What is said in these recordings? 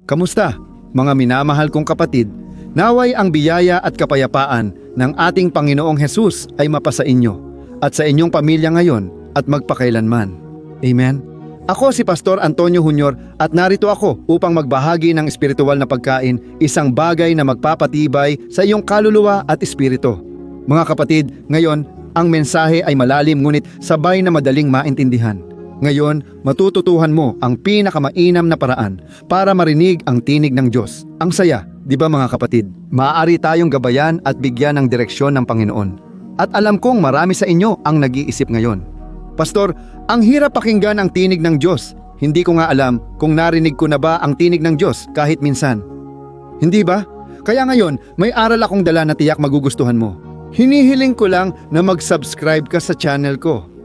Kamusta, mga minamahal kong kapatid? Naway ang biyaya at kapayapaan ng ating Panginoong Hesus ay mapasa inyo at sa inyong pamilya ngayon at magpakailanman. Amen? Ako si Pastor Antonio Jr. at narito ako upang magbahagi ng espiritual na pagkain, isang bagay na magpapatibay sa iyong kaluluwa at espiritu. Mga kapatid, ngayon, ang mensahe ay malalim ngunit sabay na madaling maintindihan. Ngayon, matututuhan mo ang pinakamainam na paraan para marinig ang tinig ng Diyos. Ang saya, di ba mga kapatid? Maaari tayong gabayan at bigyan ng direksyon ng Panginoon. At alam kong marami sa inyo ang nag-iisip ngayon. Pastor, ang hirap pakinggan ang tinig ng Diyos. Hindi ko nga alam kung narinig ko na ba ang tinig ng Diyos kahit minsan. Hindi ba? Kaya ngayon, may aral akong dala na tiyak magugustuhan mo. Hinihiling ko lang na mag-subscribe ka sa channel ko.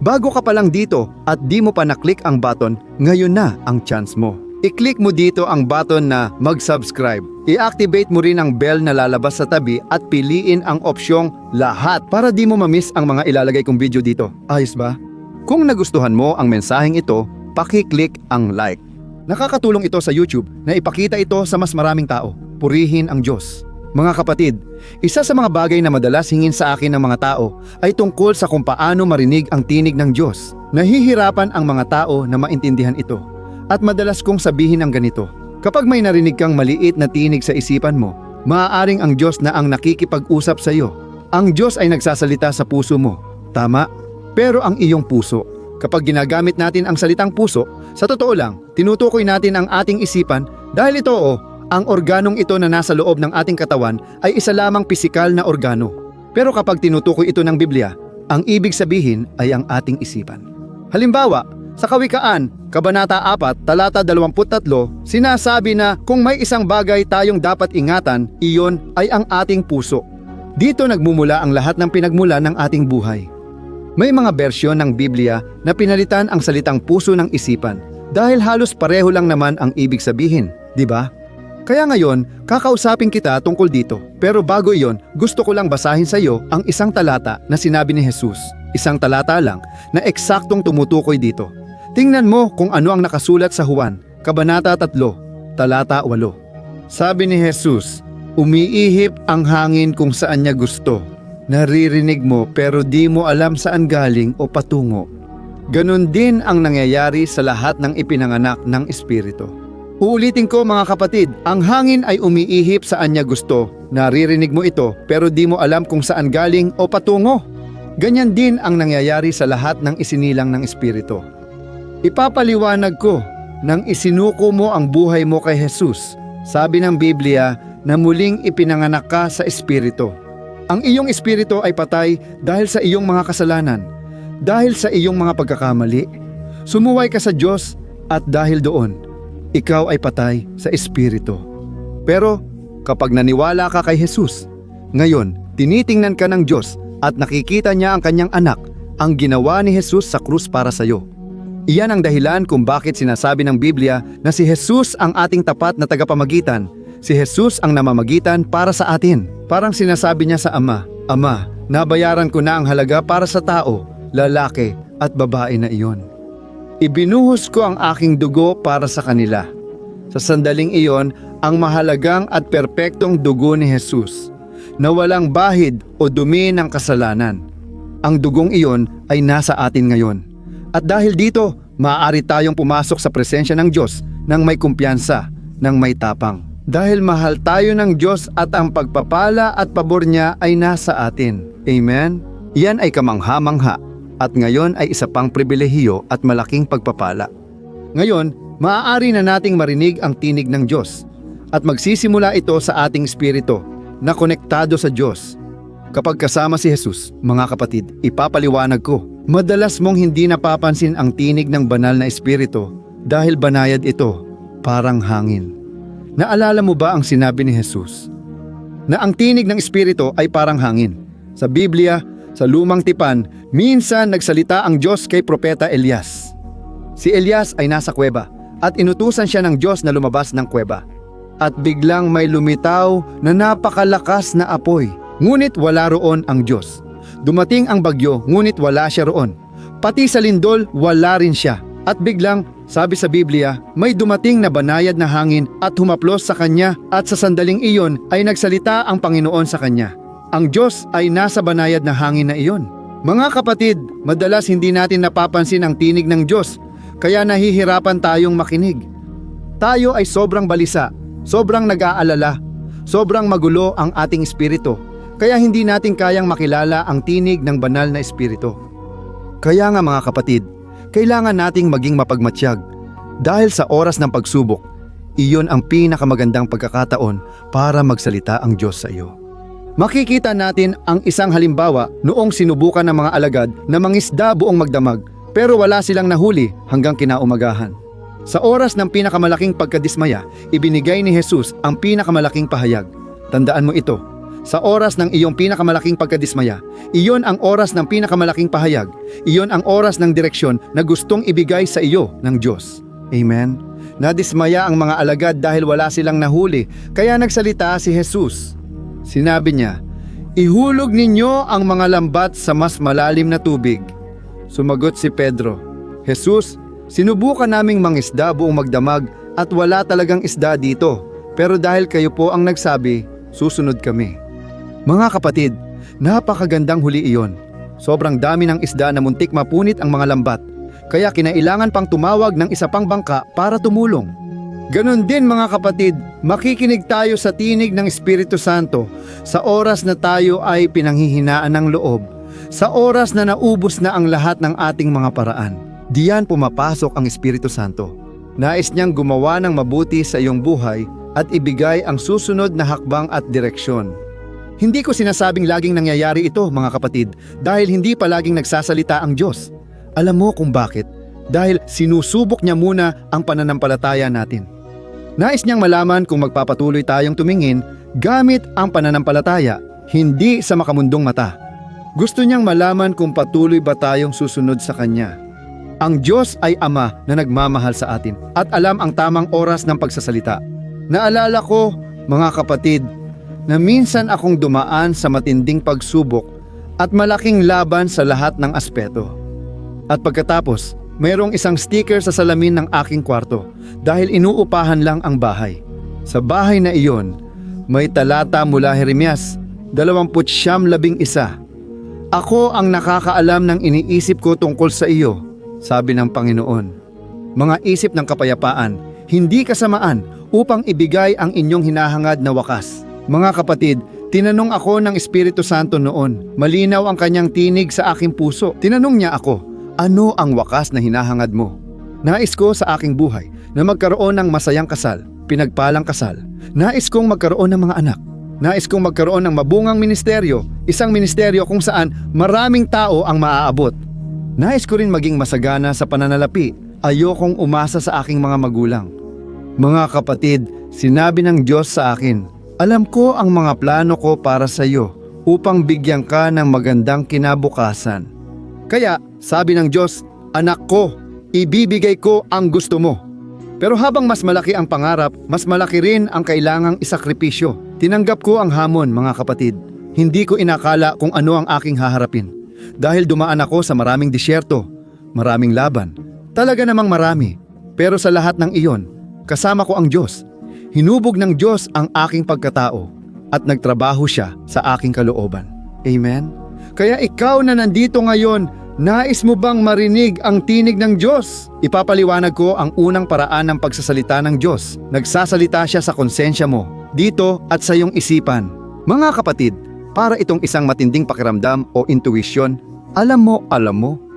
Bago ka pa lang dito at di mo pa na-click ang button, ngayon na ang chance mo. I-click mo dito ang button na mag-subscribe. I-activate mo rin ang bell na lalabas sa tabi at piliin ang opsyong lahat para di mo ma-miss ang mga ilalagay kong video dito. Ayos ba? Kung nagustuhan mo ang mensaheng ito, paki-click ang like. Nakakatulong ito sa YouTube na ipakita ito sa mas maraming tao. Purihin ang Diyos. Mga kapatid, isa sa mga bagay na madalas hingin sa akin ng mga tao ay tungkol sa kung paano marinig ang tinig ng Diyos. Nahihirapan ang mga tao na maintindihan ito. At madalas kong sabihin ang ganito, kapag may narinig kang maliit na tinig sa isipan mo, maaaring ang Diyos na ang nakikipag-usap sa iyo. Ang Diyos ay nagsasalita sa puso mo. Tama? Pero ang iyong puso, kapag ginagamit natin ang salitang puso, sa totoo lang, tinutukoy natin ang ating isipan dahil ito ang organong ito na nasa loob ng ating katawan ay isa lamang pisikal na organo. Pero kapag tinutukoy ito ng Biblia, ang ibig sabihin ay ang ating isipan. Halimbawa, sa Kawikaan, Kabanata 4, Talata 23, sinasabi na kung may isang bagay tayong dapat ingatan, iyon ay ang ating puso. Dito nagmumula ang lahat ng pinagmula ng ating buhay. May mga bersyon ng Biblia na pinalitan ang salitang puso ng isipan dahil halos pareho lang naman ang ibig sabihin, di ba? Kaya ngayon, kakausapin kita tungkol dito. Pero bago iyon, gusto ko lang basahin sa iyo ang isang talata na sinabi ni Jesus. Isang talata lang na eksaktong tumutukoy dito. Tingnan mo kung ano ang nakasulat sa Juan, Kabanata 3, Talata 8. Sabi ni Jesus, umiihip ang hangin kung saan niya gusto. Naririnig mo pero di mo alam saan galing o patungo. Ganon din ang nangyayari sa lahat ng ipinanganak ng Espiritu. Uulitin ko mga kapatid, ang hangin ay umiihip saan niya gusto. Naririnig mo ito pero di mo alam kung saan galing o patungo. Ganyan din ang nangyayari sa lahat ng isinilang ng Espiritu. Ipapaliwanag ko nang isinuko mo ang buhay mo kay Jesus. Sabi ng Biblia na muling ipinanganak ka sa Espiritu. Ang iyong espiritu ay patay dahil sa iyong mga kasalanan, dahil sa iyong mga pagkakamali. Sumuway ka sa Diyos at dahil doon, ikaw ay patay sa espiritu. Pero kapag naniwala ka kay Jesus, ngayon tinitingnan ka ng Diyos at nakikita niya ang kanyang anak, ang ginawa ni Jesus sa krus para sa iyo. Iyan ang dahilan kung bakit sinasabi ng Biblia na si Jesus ang ating tapat na tagapamagitan. Si Jesus ang namamagitan para sa atin. Parang sinasabi niya sa Ama, Ama, nabayaran ko na ang halaga para sa tao, lalaki at babae na iyon. Ibinuhos ko ang aking dugo para sa kanila. Sa sandaling iyon, ang mahalagang at perpektong dugo ni Jesus, na walang bahid o dumi ng kasalanan. Ang dugong iyon ay nasa atin ngayon. At dahil dito, maaari tayong pumasok sa presensya ng Diyos nang may kumpiyansa, nang may tapang. Dahil mahal tayo ng Diyos at ang pagpapala at pabor niya ay nasa atin. Amen? Iyan ay kamangha-mangha. At ngayon ay isa pang pribilehiyo at malaking pagpapala. Ngayon, maaari na nating marinig ang tinig ng Diyos at magsisimula ito sa ating espiritu na konektado sa Diyos. Kapag kasama si Jesus, mga kapatid, ipapaliwanag ko, madalas mong hindi napapansin ang tinig ng banal na espiritu dahil banayad ito, parang hangin. Naalala mo ba ang sinabi ni Jesus? Na ang tinig ng espiritu ay parang hangin. Sa Biblia, sa Lumang Tipan, minsan nagsalita ang Diyos kay Propeta Elias. Si Elias ay nasa kuweba at inutusan siya ng Diyos na lumabas ng kuweba. At biglang may lumitaw na napakalakas na apoy, ngunit wala roon ang Diyos. Dumating ang bagyo, ngunit wala siya roon. Pati sa lindol, wala rin siya. At biglang Sabi sa Biblia, may dumating na banayad na hangin at humaplos sa kanya at sa sandaling iyon ay nagsalita ang Panginoon sa kanya. Ang Diyos ay nasa banayad na hangin na iyon. Mga kapatid, madalas hindi natin napapansin ang tinig ng Diyos, kaya nahihirapan tayong makinig. Tayo ay sobrang balisa, sobrang nag-aalala, sobrang magulo ang ating espiritu, kaya hindi natin kayang makilala ang tinig ng banal na espiritu. Kaya nga mga kapatid, kailangan nating maging mapagmatsyag dahil sa oras ng pagsubok, iyon ang pinakamagandang pagkakataon para magsalita ang Diyos sa iyo. Makikita natin ang isang halimbawa noong sinubukan ng mga alagad na mangisda buong magdamag pero wala silang nahuli hanggang kinaumagahan. Sa oras ng pinakamalaking pagkadismaya, ibinigay ni Jesus ang pinakamalaking pahayag. Tandaan mo ito. Sa oras ng iyong pinakamalaking pagkadismaya, iyon ang oras ng pinakamalaking pahayag. Iyon ang oras ng direksyon na gustong ibigay sa iyo ng Diyos. Amen? Nadismaya ang mga alagad dahil wala silang nahuli, kaya nagsalita si Jesus. Sinabi niya, "Ihulog ninyo ang mga lambat sa mas malalim na tubig." Sumagot si Pedro, "Jesus, sinubukan naming mangisda buong magdamag at wala talagang isda dito. Pero dahil kayo po ang nagsabi, susunod kami." Mga kapatid, napakagandang huli iyon. Sobrang dami ng isda na muntik mapunit ang mga lambat, kaya kinailangan pang tumawag ng isa pang bangka para tumulong. Ganon din mga kapatid, makikinig tayo sa tinig ng Espiritu Santo sa oras na tayo ay pinanghihinaan ng loob, sa oras na naubos na ang lahat ng ating mga paraan. Diyan pumapasok ang Espiritu Santo. Nais niyang gumawa ng mabuti sa iyong buhay at ibigay ang susunod na hakbang at direksyon. Hindi ko sinasabing laging nangyayari ito mga kapatid dahil hindi palaging nagsasalita ang Diyos. Alam mo kung bakit? Dahil sinusubok niya muna ang pananampalataya natin. Nais niyang malaman kung magpapatuloy tayong tumingin gamit ang pananampalataya, hindi sa makamundong mata. Gusto niyang malaman kung patuloy ba tayong susunod sa Kanya. Ang Diyos ay Ama na nagmamahal sa atin at alam ang tamang oras ng pagsasalita. Naalala ko, mga kapatid, na minsan akong dumaan sa matinding pagsubok at malaking laban sa lahat ng aspeto. At pagkatapos, mayroong isang sticker sa salamin ng aking kwarto dahil inuupahan lang ang bahay. Sa bahay na iyon, may talata mula Jeremias 29:11. "Ako ang nakakaalam ng iniisip ko tungkol sa iyo," sabi ng Panginoon. "Mga isip ng kapayapaan, hindi kasamaan, upang ibigay ang inyong hinahangad na wakas." Mga kapatid, tinanong ako ng Espiritu Santo noon. Malinaw ang kanyang tinig sa aking puso. Tinanong niya ako, "Ano ang wakas na hinahangad mo?" Nais ko sa aking buhay na magkaroon ng masayang kasal, pinagpalang kasal. Nais kong magkaroon ng mga anak. Nais kong magkaroon ng mabungang ministeryo, isang ministeryo kung saan maraming tao ang maaabot. Nais ko rin maging masagana sa pananalapi. Ayokong umasa sa aking mga magulang. Mga kapatid, sinabi ng Diyos sa akin, "Alam ko ang mga plano ko para sa iyo upang bigyan ka ng magandang kinabukasan." Kaya, sabi ng Diyos, "Anak ko, ibibigay ko ang gusto mo." Pero habang mas malaki ang pangarap, mas malaki rin ang kailangang isakripisyo. Tinanggap ko ang hamon, mga kapatid. Hindi ko inakala kung ano ang aking haharapin. Dahil dumaan ako sa maraming disyerto, maraming laban. Talaga namang marami. Pero sa lahat ng iyon, kasama ko ang Diyos. Hinubog ng Diyos ang aking pagkatao at nagtrabaho siya sa aking kalooban. Amen? Kaya ikaw na nandito ngayon, nais mo bang marinig ang tinig ng Diyos? Ipapaliwanag ko ang unang paraan ng pagsasalita ng Diyos. Nagsasalita siya sa konsensya mo, dito at sa iyong isipan. Mga kapatid, para itong isang matinding pakiramdam o intuition, alam mo,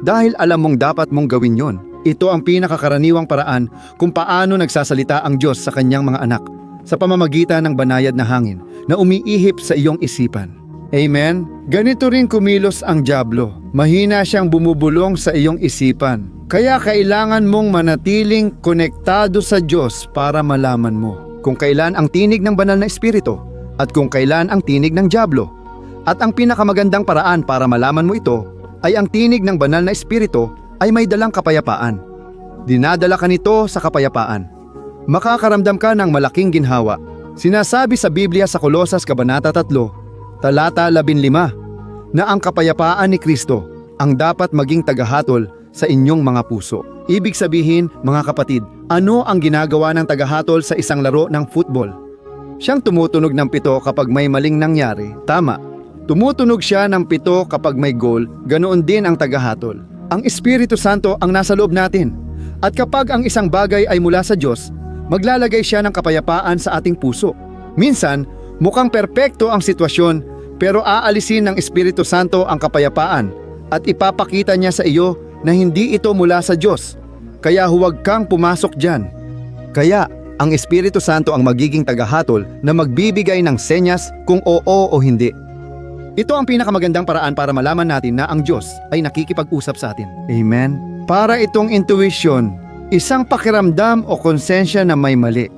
dahil alam mong dapat mong gawin yon. Ito ang pinakakaraniwang paraan kung paano nagsasalita ang Diyos sa kanyang mga anak sa pamamagitan ng banayad na hangin na umiihip sa iyong isipan. Amen? Ganito rin kumilos ang dyablo. Mahina siyang bumubulong sa iyong isipan. Kaya kailangan mong manatiling konektado sa Diyos para malaman mo kung kailan ang tinig ng banal na espiritu at kung kailan ang tinig ng dyablo. At ang pinakamagandang paraan para malaman mo ito ay ang tinig ng banal na espiritu ay may dalang kapayapaan. Dinadala ka nito sa kapayapaan. Makakaramdam ka ng malaking ginhawa. Sinasabi sa Biblia sa Kolosas Kabanata 3, talata 15, na ang kapayapaan ni Kristo ang dapat maging tagahatol sa inyong mga puso. Ibig sabihin, mga kapatid, ano ang ginagawa ng tagahatol sa isang laro ng football? Siyang tumutunog ng 7 kapag may maling nangyari, tama. Tumutunog siya ng 7 kapag may goal, ganoon din ang tagahatol. Ang Espiritu Santo ang nasa loob natin. At kapag ang isang bagay ay mula sa Diyos, maglalagay siya ng kapayapaan sa ating puso. Minsan, mukhang perpekto ang sitwasyon, pero aalisin ng Espiritu Santo ang kapayapaan at ipapakita niya sa iyo na hindi ito mula sa Diyos. Kaya huwag kang pumasok dyan. Kaya, ang Espiritu Santo ang magiging tagahatol na magbibigay ng senyas kung oo o hindi. Ito ang pinakamagandang paraan para malaman natin na ang Diyos ay nakikipag-usap sa atin. Amen? Para itong intuition, isang pakiramdam o konsensya na may mali.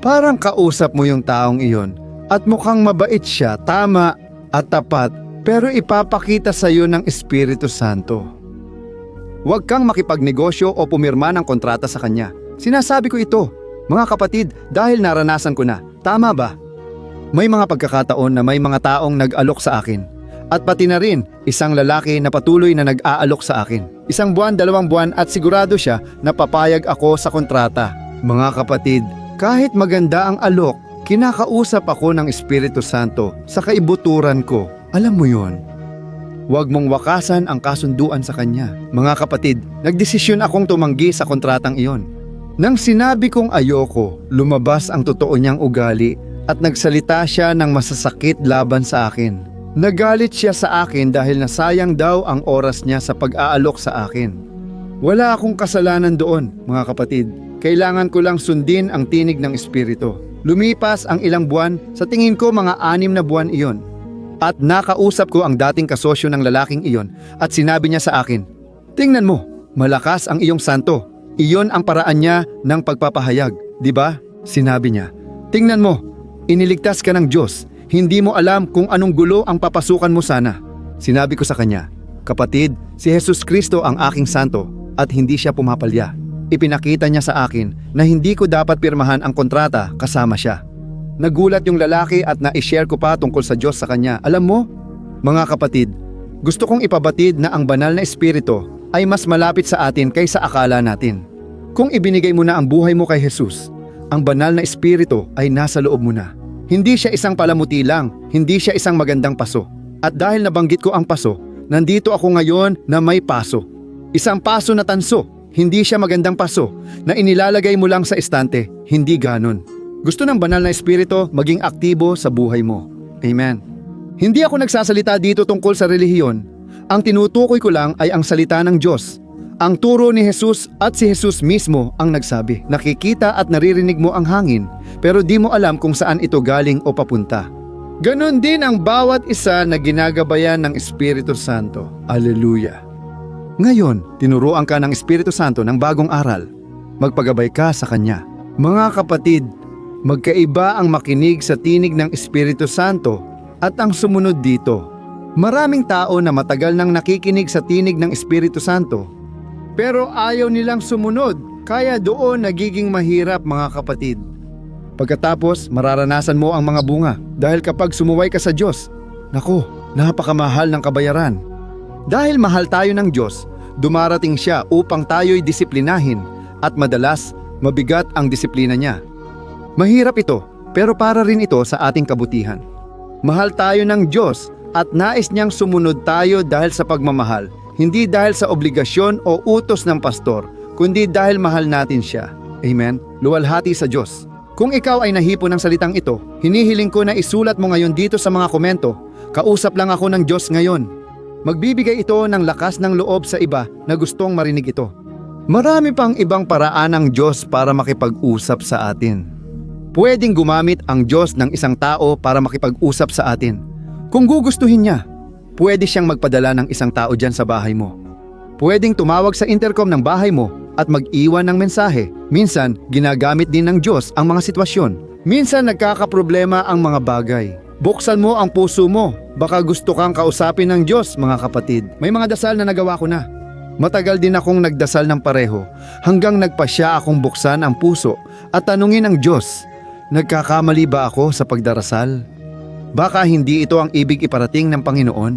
Parang kausap mo yung taong iyon at mukhang mabait siya, tama at tapat, pero ipapakita sa iyo ng Espiritu Santo. Huwag kang makipagnegosyo o pumirma ng kontrata sa kanya. Sinasabi ko ito, mga kapatid, dahil naranasan ko na. Tama ba? May mga pagkakataon na may mga taong nag-alok sa akin. At pati na rin, isang lalaki na patuloy na nag-aalok sa akin. 1 buwan, 2 buwan at sigurado siya na papayag ako sa kontrata. Mga kapatid, kahit maganda ang alok, kinakausap ako ng Espiritu Santo sa kaibuturan ko. Alam mo yon? Huwag mong wakasan ang kasunduan sa kanya. Mga kapatid, nagdesisyon akong tumanggi sa kontratang iyon. Nang sinabi kong ayoko, lumabas ang totoo niyang ugali at nagsalita siya ng masasakit laban sa akin. Nagalit siya sa akin dahil nasayang daw ang oras niya sa pag-aalok sa akin. Wala akong kasalanan doon, mga kapatid. Kailangan ko lang sundin ang tinig ng Espiritu. Lumipas ang ilang buwan, sa tingin ko mga 6 na buwan iyon. At nakausap ko ang dating kasosyo ng lalaking iyon at sinabi niya sa akin, "Tingnan mo, malakas ang iyong santo. Iyon ang paraan niya ng pagpapahayag, di ba?" Sinabi niya, "Tingnan mo, iniligtas ka ng Diyos. Hindi mo alam kung anong gulo ang papasukan mo sana." Sinabi ko sa kanya, "Kapatid, si Jesus Kristo ang aking santo at hindi siya pumapalya." Ipinakita niya sa akin na hindi ko dapat pirmahan ang kontrata kasama siya. Nagulat yung lalaki at na-share ko pa tungkol sa Diyos sa kanya. Alam mo, mga kapatid, gusto kong ipabatid na ang banal na espiritu ay mas malapit sa atin kaysa akala natin. Kung ibinigay mo na ang buhay mo kay Jesus, ang banal na espiritu ay nasa loob mo na. Hindi siya isang palamuti lang, hindi siya isang magandang paso. At dahil nabanggit ko ang paso, nandito ako ngayon na may paso. Isang paso na tanso, hindi siya magandang paso na inilalagay mo lang sa estante, hindi ganon. Gusto ng banal na espiritu maging aktibo sa buhay mo. Amen. Hindi ako nagsasalita dito tungkol sa relihiyon. Ang tinutukoy ko lang ay ang salita ng Diyos. Ang turo ni Jesus at si Jesus mismo ang nagsabi. Nakikita at naririnig mo ang hangin, pero di mo alam kung saan ito galing o papunta. Ganon din ang bawat isa na ginagabayan ng Espiritu Santo. Alleluia. Ngayon, tinuruan ka ng Espiritu Santo ng bagong aral. Magpagabay ka sa Kanya. Mga kapatid, magkaiba ang makinig sa tinig ng Espiritu Santo at ang sumunod dito. Maraming tao na matagal nang nakikinig sa tinig ng Espiritu Santo, pero ayaw nilang sumunod, kaya doon nagiging mahirap, mga kapatid. Pagkatapos, mararanasan mo ang mga bunga dahil kapag sumuway ka sa Diyos, naku, napakamahal ng kabayaran. Dahil mahal tayo ng Diyos, dumarating siya upang tayo'y disiplinahin at madalas mabigat ang disiplina niya. Mahirap ito, pero para rin ito sa ating kabutihan. Mahal tayo ng Diyos at nais niyang sumunod tayo dahil sa pagmamahal, hindi dahil sa obligasyon o utos ng pastor, kundi dahil mahal natin siya. Amen? Luwalhati sa Diyos. Kung ikaw ay nahipo ng salitang ito, hinihiling ko na isulat mo ngayon dito sa mga komento, "Kausap lang ako ng Diyos ngayon." Magbibigay ito ng lakas ng loob sa iba na gustong marinig ito. Marami pang ibang paraan ng Diyos para makipag-usap sa atin. Pwedeng gumamit ang Diyos ng isang tao para makipag-usap sa atin. Kung gugustuhin niya, pwede siyang magpadala ng isang tao dyan sa bahay mo. Pwedeng tumawag sa intercom ng bahay mo at mag-iwan ng mensahe. Minsan, ginagamit din ng Diyos ang mga sitwasyon. Minsan, nagkakaproblema ang mga bagay. Buksan mo ang puso mo. Baka gusto kang kausapin ng Diyos, mga kapatid. May mga dasal na nagawa ko na. Matagal din akong nagdasal ng pareho hanggang nagpasya akong buksan ang puso at tanungin ang Diyos, nagkakamali ba ako sa pagdarasal? Baka hindi ito ang ibig iparating ng Panginoon.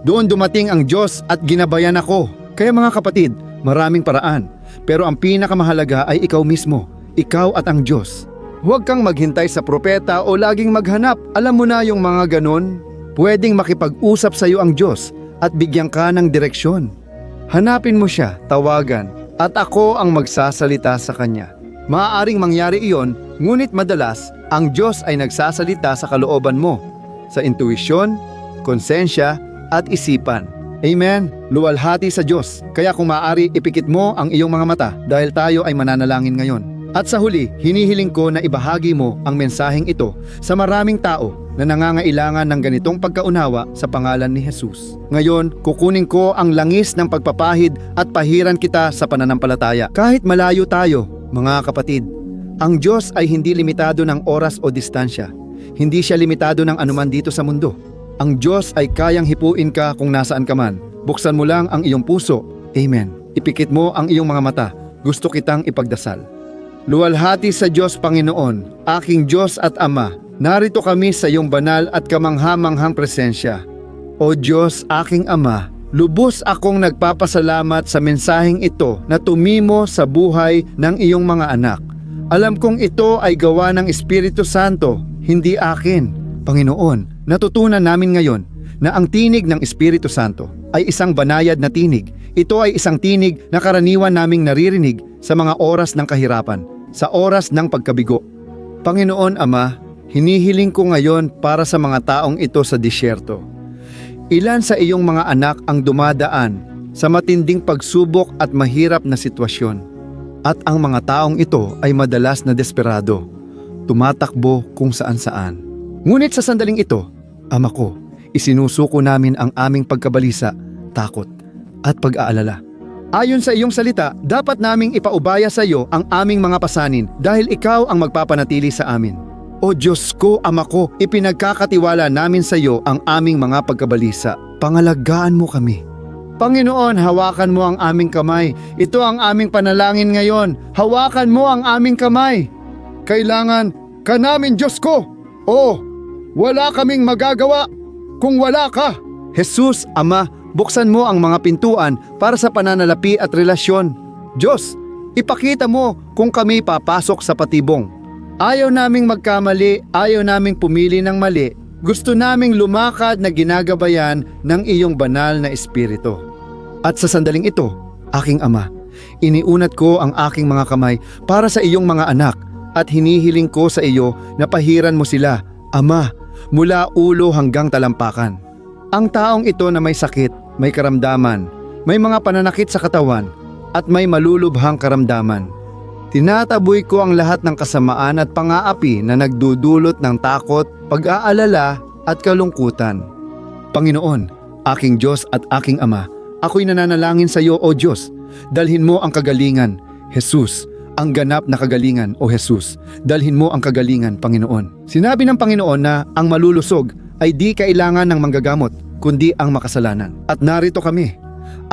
Doon dumating ang Diyos at ginabayan ako. Kaya mga kapatid, maraming paraan. Pero ang pinakamahalaga ay ikaw mismo, ikaw at ang Diyos. Huwag kang maghintay sa propeta o laging maghanap. Alam mo na yung mga ganon? Pwedeng makipag-usap sa iyo ang Diyos at bigyan ka ng direksyon. Hanapin mo siya, tawagan, at ako ang magsasalita sa kanya. Maaaring mangyari iyon, ngunit madalas, ang Diyos ay nagsasalita sa kalooban mo, sa intuisyon, konsensya, at isipan. Amen. Luwalhati sa Diyos. Kaya kung maaari, ipikit mo ang iyong mga mata dahil tayo ay mananalangin ngayon. At sa huli, hinihiling ko na ibahagi mo ang mensaheng ito sa maraming tao na nangangailangan ng ganitong pagkaunawa sa pangalan ni Jesus. Ngayon, kukunin ko ang langis ng pagpapahid at pahiran kita sa pananampalataya. Kahit malayo tayo, mga kapatid, ang Diyos ay hindi limitado ng oras o distansya. Hindi siya limitado ng anuman dito sa mundo. Ang Diyos ay kayang hipuin ka kung nasaan ka man. Buksan mo lang ang iyong puso. Amen. Ipikit mo ang iyong mga mata. Gusto kitang ipagdasal. Luwalhati sa Diyos Panginoon, aking Diyos at Ama, narito kami sa iyong banal at kamangha-manghang presensya. O Diyos, aking Ama, lubos akong nagpapasalamat sa mensaheng ito na tumimo sa buhay ng iyong mga anak. Alam kong ito ay gawa ng Espiritu Santo, hindi akin. Panginoon, natutunan namin ngayon na ang tinig ng Espiritu Santo ay isang banayad na tinig. Ito ay isang tinig na karaniwan naming naririnig sa mga oras ng kahirapan, sa oras ng pagkabigo. Panginoon Ama, hinihiling ko ngayon para sa mga taong ito sa disyerto. Ilan sa iyong mga anak ang dumadaan sa matinding pagsubok at mahirap na sitwasyon. At ang mga taong ito ay madalas na desperado, tumatakbo kung saan-saan. Ngunit sa sandaling ito, Ama ko, isinusuko namin ang aming pagkabalisa, takot, at pag-aalala. Ayon sa iyong salita, dapat naming ipaubaya sa iyo ang aming mga pasanin dahil ikaw ang magpapanatili sa amin. O Diyos ko, Ama ko, ipinagkakatiwala namin sa iyo ang aming mga pagkabalisa. Pangalagaan mo kami. Panginoon, hawakan mo ang aming kamay. Ito ang aming panalangin ngayon. Hawakan mo ang aming kamay. Kailangan ka namin, Diyos ko. Wala kaming magagawa kung wala ka. Jesus, Ama, buksan mo ang mga pintuan para sa pananalapi at relasyon. Diyos, ipakita mo kung kami papasok sa patibong. Ayaw naming magkamali, ayaw naming pumili ng mali. Gusto naming lumakad na ginagabayan ng iyong banal na espiritu. At sa sandaling ito, aking Ama, iniunat ko ang aking mga kamay para sa iyong mga anak at hinihiling ko sa iyo na pahiran mo sila, Ama, mula ulo hanggang talampakan. Ang taong ito na may sakit, may karamdaman, may mga pananakit sa katawan, at may malulubhang karamdaman. Tinataboy ko ang lahat ng kasamaan at pang-aapi na nagdudulot ng takot, pag-aalala at kalungkutan. Panginoon, aking Diyos at aking Ama, ako'y nananalangin sa iyo, O Diyos. Dalhin mo ang kagalingan, Jesus. Ang ganap na kagalingan, O Jesus. Dalhin mo ang kagalingan, Panginoon. Sinabi ng Panginoon na ang malulusog ay di kailangan ng manggagamot, kundi ang makasalanan. At narito kami,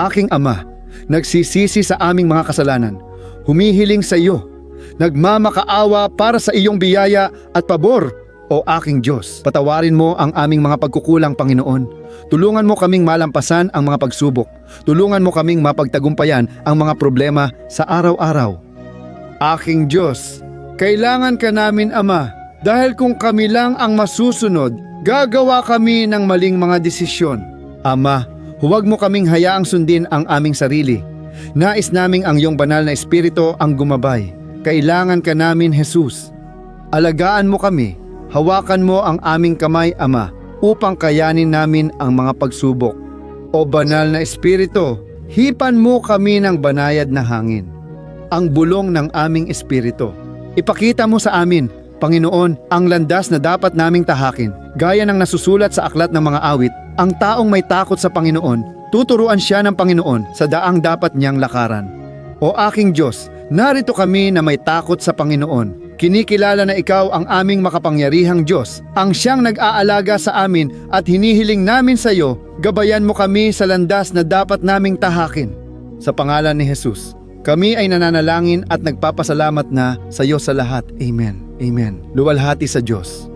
aking Ama, nagsisisi sa aming mga kasalanan, humihiling sa iyo, nagmamakaawa para sa iyong biyaya at pabor, O aking Diyos. Patawarin mo ang aming mga pagkukulang, Panginoon. Tulungan mo kaming malampasan ang mga pagsubok. Tulungan mo kaming mapagtagumpayan ang mga problema sa araw-araw. Aking Diyos, kailangan ka namin, Ama, dahil kung kami lang ang masusunod, gagawa kami ng maling mga desisyon. Ama, huwag mo kaming hayaang sundin ang aming sarili. Nais naming ang iyong banal na espiritu ang gumabay. Kailangan ka namin, Jesus. Alagaan mo kami, hawakan mo ang aming kamay, Ama, upang kayanin namin ang mga pagsubok. O banal na espiritu, hipan mo kami ng banayad na hangin, ang bulong ng aming espiritu. Ipakita mo sa amin, Panginoon, ang landas na dapat naming tahakin. Gaya ng nasusulat sa aklat ng mga awit, ang taong may takot sa Panginoon, tuturuan siya ng Panginoon sa daang dapat niyang lakaran. O aking Diyos, narito kami na may takot sa Panginoon. Kinikilala na ikaw ang aming makapangyarihang Diyos, ang siyang nag-aalaga sa amin at hinihiling namin sa iyo, gabayan mo kami sa landas na dapat naming tahakin. Sa pangalan ni Jesus, kami ay nananalangin at nagpapasalamat na sa iyo sa lahat. Amen. Amen. Luwalhati sa Diyos.